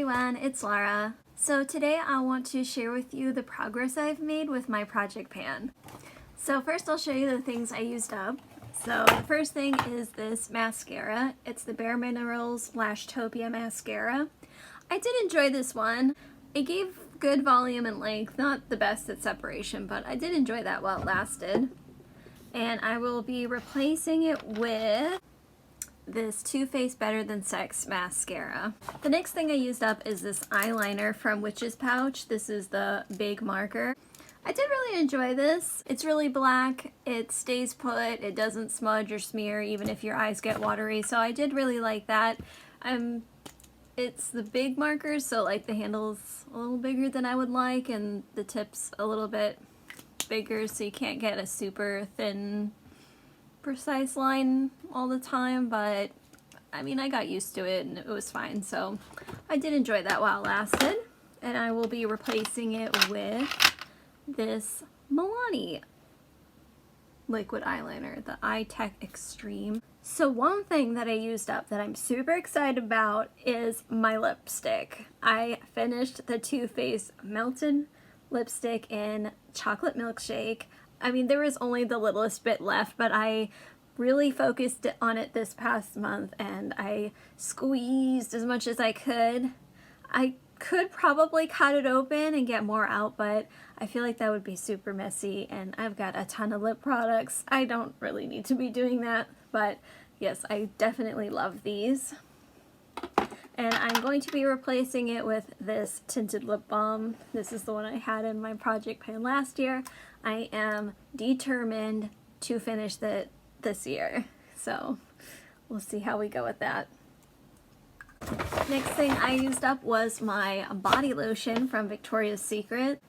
everyone, it's Laura. So today I want to share with you the progress I've made with my project pan. So first I'll show you the things I used up. So the first thing is this mascara. It's the Bare Minerals Lashtopia mascara. I did enjoy this one. It gave good volume and length, not the best at separation, but I did enjoy that while it lasted. And I will be replacing it with this Too Faced Better Than Sex mascara. The next thing I used up is this eyeliner from Witch's Pouch. This is the big marker. I did really enjoy this. It's really black, it stays put, it doesn't smudge or smear even if your eyes get watery, so I did really like that. It's the big markers, so like the handle's a little bigger than I would like and the tip's a little bit bigger, so you can't get a super thin precise line all the time, but I mean I got used to it and it was fine, so I did enjoy that while it lasted. And I will be replacing it with this Milani liquid eyeliner, the Eye Tech Extreme. So one thing that I used up that I'm super excited about is my lipstick. I finished the Too Faced Melted lipstick in Chocolate Milkshake. I mean, there was only the littlest bit left, but I really focused on it this past month and I squeezed as much as I could. I could probably cut it open and get more out, but I feel like that would be super messy and I've got a ton of lip products. I don't really need to be doing that, but yes, I definitely love these. And I'm going to be replacing it with this tinted lip balm. This is the one I had in my project pan last year. I am determined to finish that this year, so we'll see how we go with that. Next thing I used up was my body lotion from Victoria's Secret.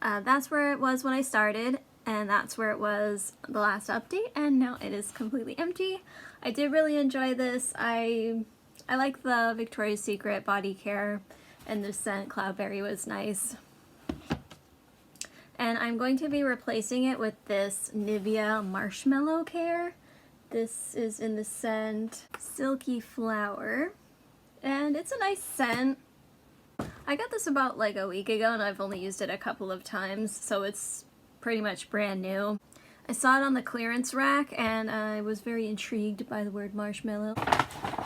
That's where it was when I started, and that's where it was the last update, and now it is completely empty. I did really enjoy this. I like the Victoria's Secret body care, and the scent Cloudberry was nice. And I'm going to be replacing it with this Nivea Marshmallow Care. This is in the scent Silky Flower, and it's a nice scent. I got this about like a week ago and I've only used it a couple of times, so it's pretty much brand new. I saw it on the clearance rack and I was very intrigued by the word marshmallow.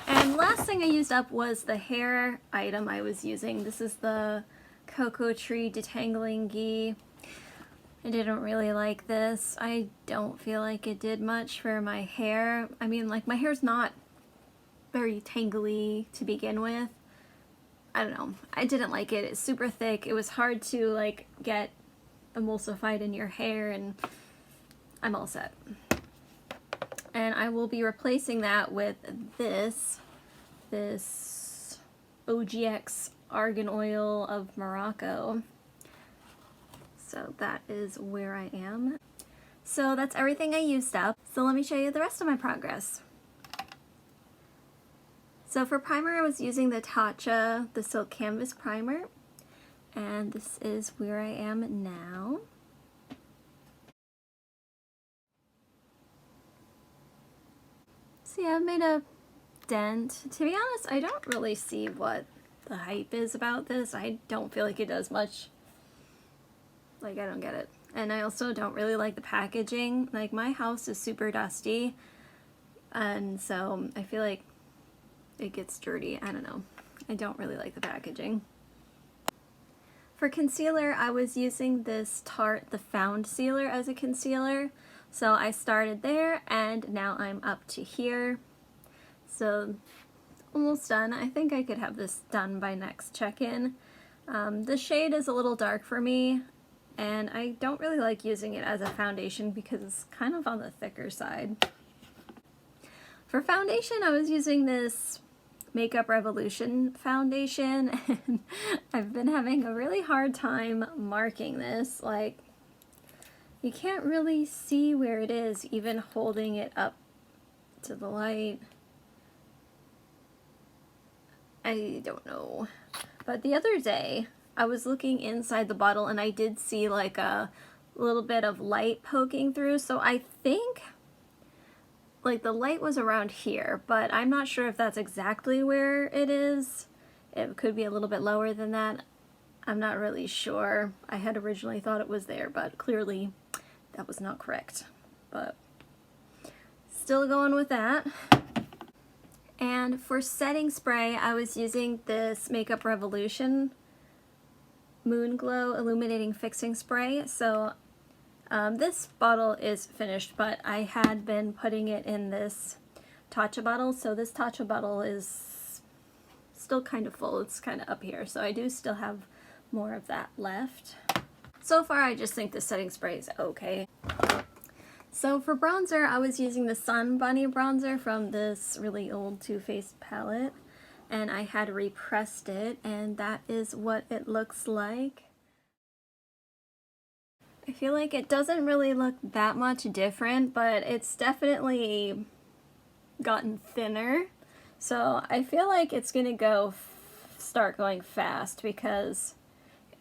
And last thing I used up was the hair item I was using. This is the Cocoa Tree Detangling Ghee. I didn't really like this. I don't feel like it did much for my hair. I mean, like, my hair's not very tangly to begin with. I don't know. I didn't like it. It's super thick. It was hard to like get emulsified in your hair, and I'm all set. And I will be replacing that with this OGX Argan Oil of Morocco. So that is where I am. So that's everything I used up. So let me show you the rest of my progress. So for primer, I was using the Tatcha, the Silk Canvas Primer, and this is where I am now. See, I've made a dent. To be honest, I don't really see what the hype is about this. I don't feel like it does much. Like, I don't get it. And I also don't really like the packaging. Like, my house is super dusty, and so I feel like it gets dirty. I don't know. I don't really like the packaging. For concealer, I was using this Tarte The Found Sealer as a concealer. So I started there and now I'm up to here. So almost done. I think I could have this done by next check-in. The shade is a little dark for me and I don't really like using it as a foundation because it's kind of on the thicker side. For foundation, I was using this Makeup Revolution foundation and I've been having a really hard time marking this. Like, you can't really see where it is even holding it up to the light. I don't know. But the other day I was looking inside the bottle and I did see like a little bit of light poking through, so I think like the light was around here, but I'm not sure if that's exactly where it is. It could be a little bit lower than that. I'm not really sure. I had originally thought it was there, but clearly that was not correct. But still going with that. And for setting spray, I was using this Makeup Revolution Moon Glow Illuminating Fixing Spray. So this bottle is finished, but I had been putting it in this Tatcha bottle. So this Tatcha bottle is still kind of full. It's kind of up here. So I do still have more of that left. So far, I just think the setting spray is okay. So for bronzer, I was using the Sun Bunny bronzer from this really old Too Faced palette, and I had repressed it, and that is what it looks like. I feel like it doesn't really look that much different, but it's definitely gotten thinner. So I feel like it's gonna start going fast because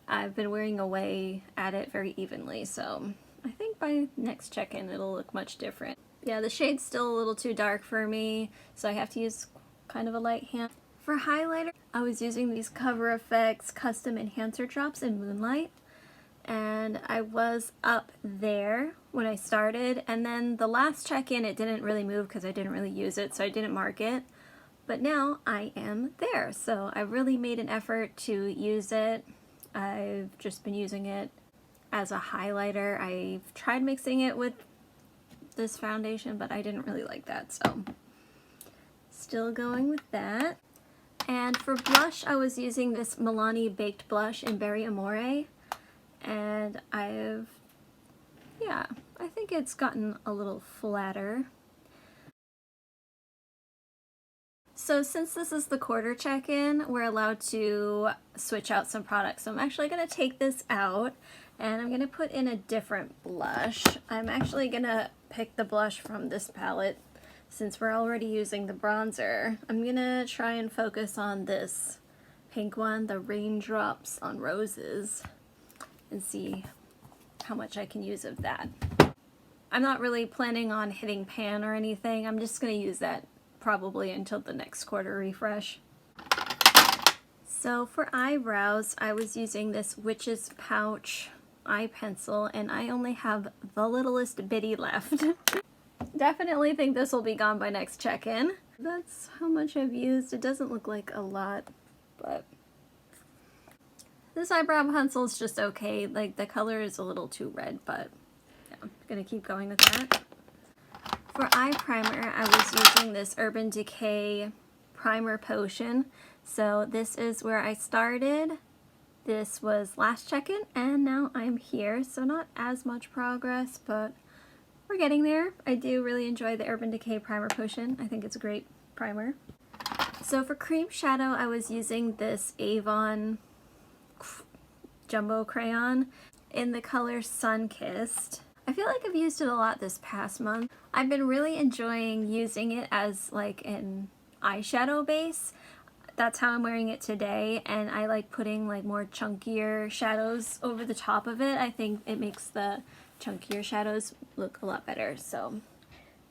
I've been wearing away at it very evenly, so I think by next check-in it'll look much different. Yeah, the shade's still a little too dark for me, so I have to use kind of a light hand. For highlighter, I was using these Cover FX Custom Enhancer Drops in Moonlight, and I was up there when I started, and then the last check-in it didn't really move because I didn't really use it, so I didn't mark it. But now I am there, so I really made an effort to use it. I've just been using it as a highlighter. I've tried mixing it with this foundation, but I didn't really like that, so still going with that. And for blush, I was using this Milani Baked Blush in Berry Amore, and I think it's gotten a little flatter. So since this is the quarter check-in, we're allowed to switch out some products. So I'm actually going to take this out, and I'm going to put in a different blush. I'm actually going to pick the blush from this palette since we're already using the bronzer. I'm going to try and focus on this pink one, the Raindrops on Roses, and see how much I can use of that. I'm not really planning on hitting pan or anything. I'm just going to use that probably until the next quarter refresh. So for eyebrows, I was using this Witch's Pouch eye pencil, and I only have the littlest bitty left. Definitely think this will be gone by next check-in. That's how much I've used. It doesn't look like a lot, but this eyebrow pencil is just okay. Like, the color is a little too red, but yeah, I'm gonna keep going with that. For eye primer, I was using this Urban Decay Primer Potion. So this is where I started. This was last check-in, and now I'm here. So not as much progress, but we're getting there. I do really enjoy the Urban Decay Primer Potion. I think it's a great primer. So for cream shadow, I was using this Avon Jumbo Crayon in the color Sunkissed. I feel like I've used it a lot this past month. I've been really enjoying using it as like an eyeshadow base. That's how I'm wearing it today, and I like putting like more chunkier shadows over the top of it. I think it makes the chunkier shadows look a lot better. So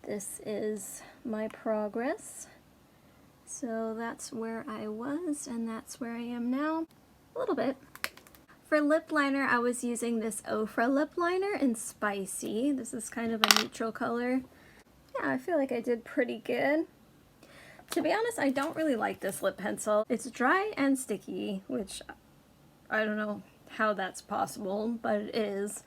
this is my progress. So that's where I was, and that's where I am now. A little bit. For lip liner, I was using this Ofra lip liner in Spicy. This is kind of a neutral color. Yeah, I feel like I did pretty good. To be honest, I don't really like this lip pencil. It's dry and sticky, which I don't know how that's possible, but it is.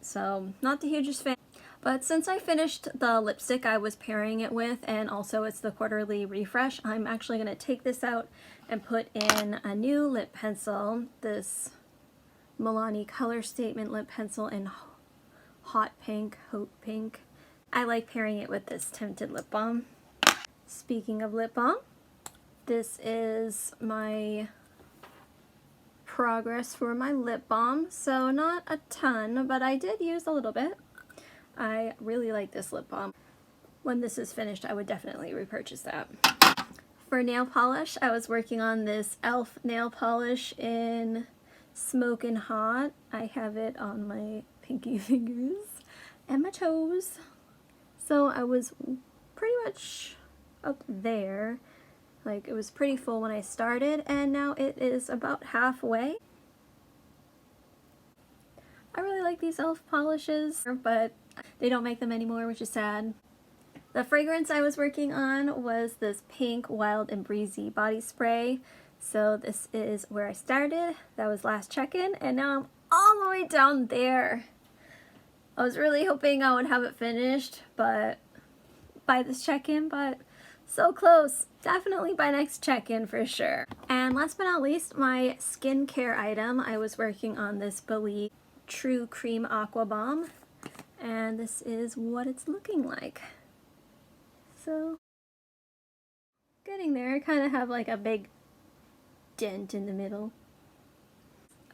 So, not the hugest fan. But since I finished the lipstick I was pairing it with, and also it's the quarterly refresh, I'm actually going to take this out and put in a new lip pencil. This Milani Color Statement lip pencil in Hot Pink, Haute Pink. I like pairing it with this tinted lip balm. Speaking of lip balm, this is my progress for my lip balm. So not a ton, but I did use a little bit. I really like this lip balm. When this is finished, I would definitely repurchase that. For nail polish, I was working on this e.l.f. nail polish in Smokin' Hot. I have it on my pinky fingers and my toes. So I was pretty much up there. Like, it was pretty full when I started, and now it is about halfway. I really like these e.l.f. polishes, but they don't make them anymore, which is sad. The fragrance I was working on was this pink Wild and Breezy body spray. So this is where I started. That was last check-in, and now I'm all the way down there. I was really hoping I would have it finished by this check-in, but so close. Definitely by next check-in for sure. And last but not least, my skincare item. I was working on this Believe True Cream Aqua Bomb, and this is what it's looking like. So, getting there. I kind of have like a big dent in the middle.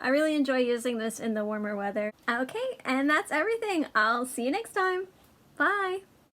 I really enjoy using this in the warmer weather. Okay, and that's everything. I'll see you next time. Bye!